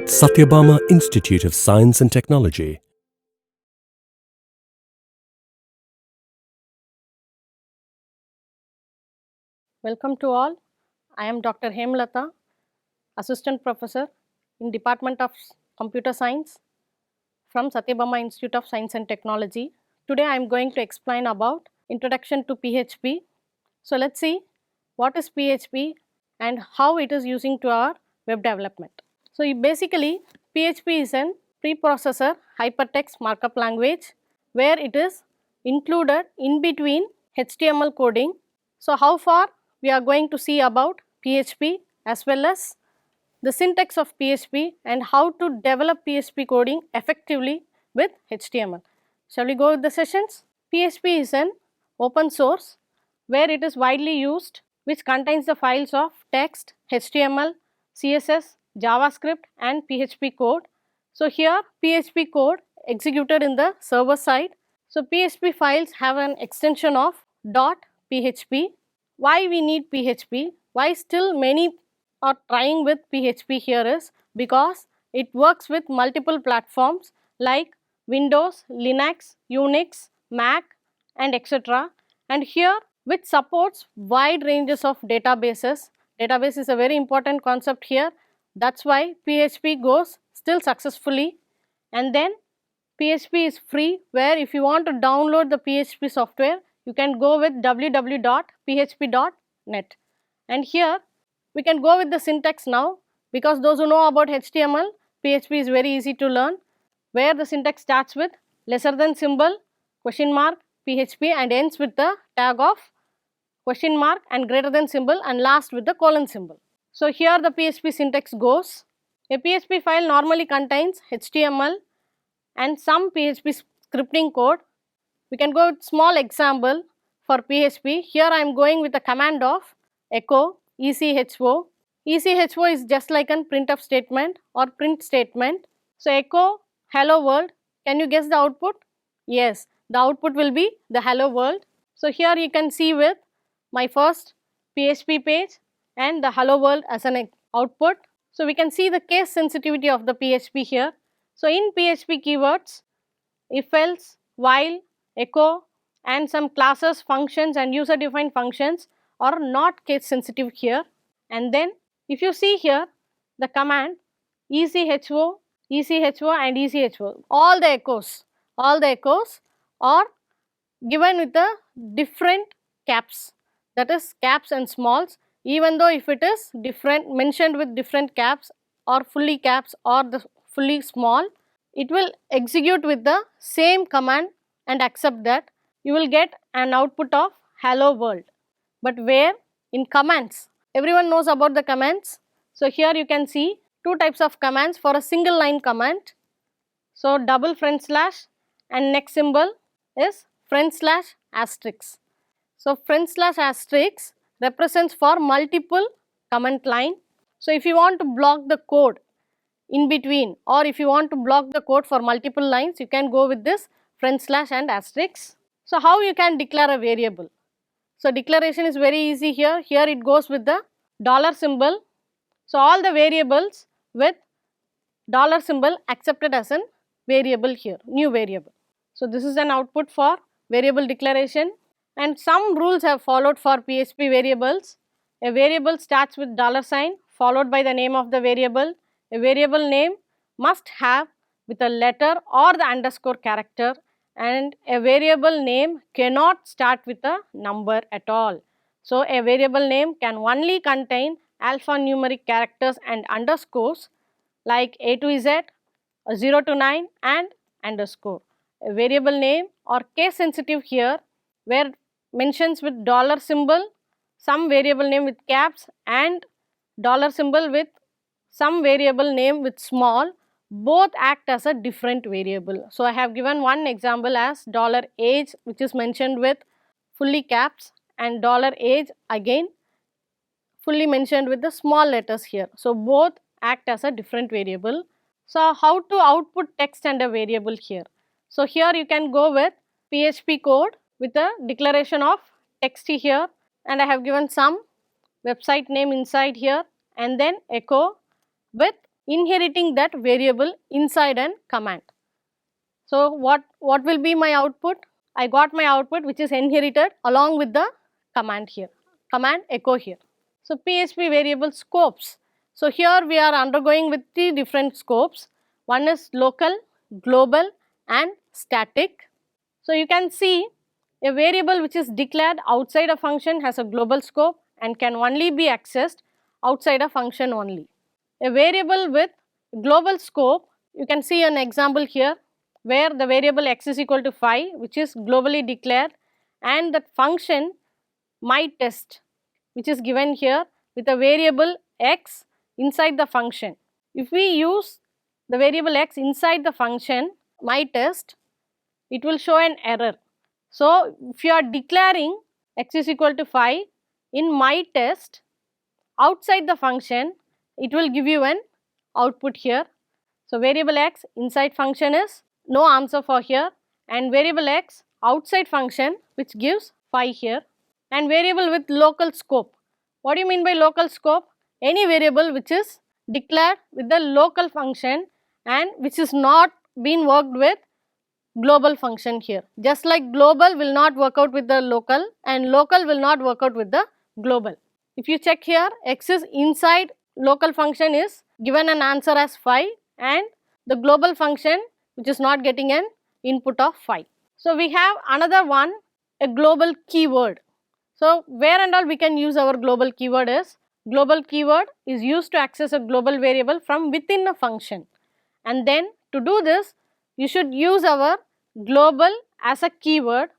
Sathyabama Institute of Science and Technology. Welcome to all. I am Dr. Hemalatha, Assistant Professor in Department of Computer Science from Sathyabama Institute of Science and Technology. Today I am going to explain about Introduction to PHP. So let's see what is PHP and how it is using to our web development. So basically PHP is an preprocessor hypertext markup language where it is included in between HTML coding. So how far we are going to see about PHP as well as the syntax of PHP and how to develop PHP coding effectively with HTML. Shall we go with the sessions? PHP is an open source where it is widely used, which contains the files of text, HTML, CSS, JavaScript and PHP code. So here PHP code executed in the server side. So PHP files have an extension of .php. Why we need PHP? Why still many are trying with PHP here is because it works with multiple platforms like Windows, Linux, Unix, Mac and etc. And here which supports wide ranges of databases. Database is a very important concept here. That's why PHP goes still successfully. And then PHP is free, where if you want to download the PHP software, you can go with www.php.net. And here we can go with the syntax now, because those who know about HTML, PHP is very easy to learn, where the syntax starts with lesser than symbol, question mark, PHP and ends with the tag of question mark and greater than symbol and last with the colon symbol. So here the PHP syntax goes. A PHP file normally contains HTML and some PHP scripting code. We can go with small example for PHP. Here I am going with the command of echo ECHO. ECHO is just like a printf statement or print statement. So echo hello world. Can you guess the output? Yes, the output will be the hello world. So here you can see with my first PHP page and the hello world as an output. So we can see the case sensitivity of the PHP here. So in PHP keywords, if else, while, echo and some classes, functions and user defined functions are not case sensitive here. And then if you see here the command ECHO, ECHO and ECHO, all the echoes are given with the different caps, that is caps and smalls, even though if it is different mentioned with different caps or fully caps or the fully small, it will execute with the same command and accept that. You will get an output of hello world. But where? In commands. Everyone knows about the commands. So here you can see two types of commands for a single line command. So double front slash and next symbol is front slash asterisk. So front slash asterisk represents for multiple command line. So if you want to block the code in between, or if you want to block the code for multiple lines, you can go with this front slash and asterisk. So how you can declare a variable? So declaration is very easy here. Here it goes with the dollar symbol. So all the variables with dollar symbol accepted as an variable here, new variable. So this is an output for variable declaration, and some rules have followed for PHP variables. A variable starts with dollar sign followed by the name of the variable. A variable name must have with a letter or the underscore character, and a variable name cannot start with a number at all. So a variable name can only contain alphanumeric characters and underscores like A to Z, 0 to 9 and underscore. A variable name or case sensitive here, where mentions with dollar symbol, some variable name with caps and dollar symbol with some variable name with small, both act as a different variable. So I have given one example as $age, which is mentioned with fully caps, and $age again fully mentioned with the small letters here. So both act as a different variable. So how to output text and a variable here? So here you can go with PHP code with a declaration of text here, and I have given some website name inside here, and then echo with inheriting that variable inside an command. So what will be my output? I got my output which is inherited along with the command here, command echo here. So PHP variable scopes. So here we are undergoing with 3 different scopes. One is local, global and static. So you can see a variable which is declared outside a function has a global scope and can only be accessed outside a function only. A variable with global scope, you can see an example here where the variable x is equal to 5 which is globally declared, and the function my test which is given here with a variable x inside the function. If we use the variable x inside the function my test, it will show an error. So if you are declaring x is equal to 5 in my test outside the function, it will give you an output here. So variable x inside function is no answer for here, and variable x outside function which gives 5 here, and variable with local scope. What do you mean by local scope? Any variable which is declared with the local function and which is not been worked with global function here. Just like global will not work out with the local and local will not work out with the global. If you check here, x is inside local function is given an answer as 5 and the global function which is not getting an input of 5. So we have another one, a global keyword. So where and all we can use our global keyword is, global keyword is used to access a global variable from within a function, and then to do this you should use our global as a keyword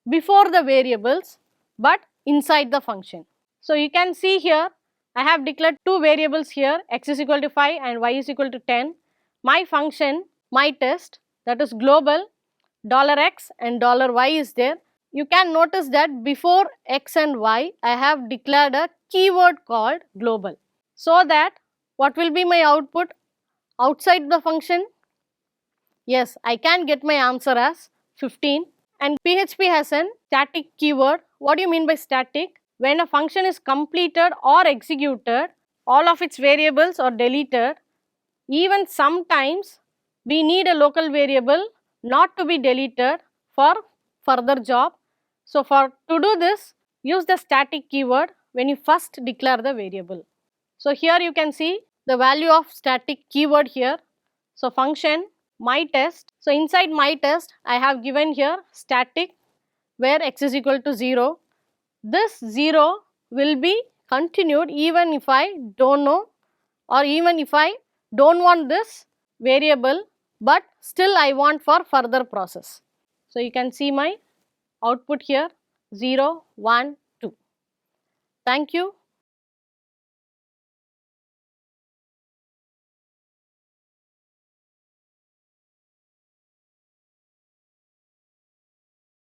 before the variables but inside the function. So you can see here I have declared 2 variables here, x is equal to 5 and y is equal to 10. My function, my test, that is global, $x and $y is there. You can notice that before x and y I have declared a keyword called global, so that what will be my output outside the function? Yes, I can get my answer as 15. And PHP has a static keyword. What do you mean by static? When a function is completed or executed, all of its variables are deleted. Even sometimes we need a local variable not to be deleted for further job. So to do this, use the static keyword when you first declare the variable. So here you can see the value of static keyword here. So function my test. So inside my test I have given here static where x is equal to 0. This 0 will be continued even if I don't know, or even if I don't want this variable, but still I want for further process. So you can see my output here 0, 1, 2. Thank you.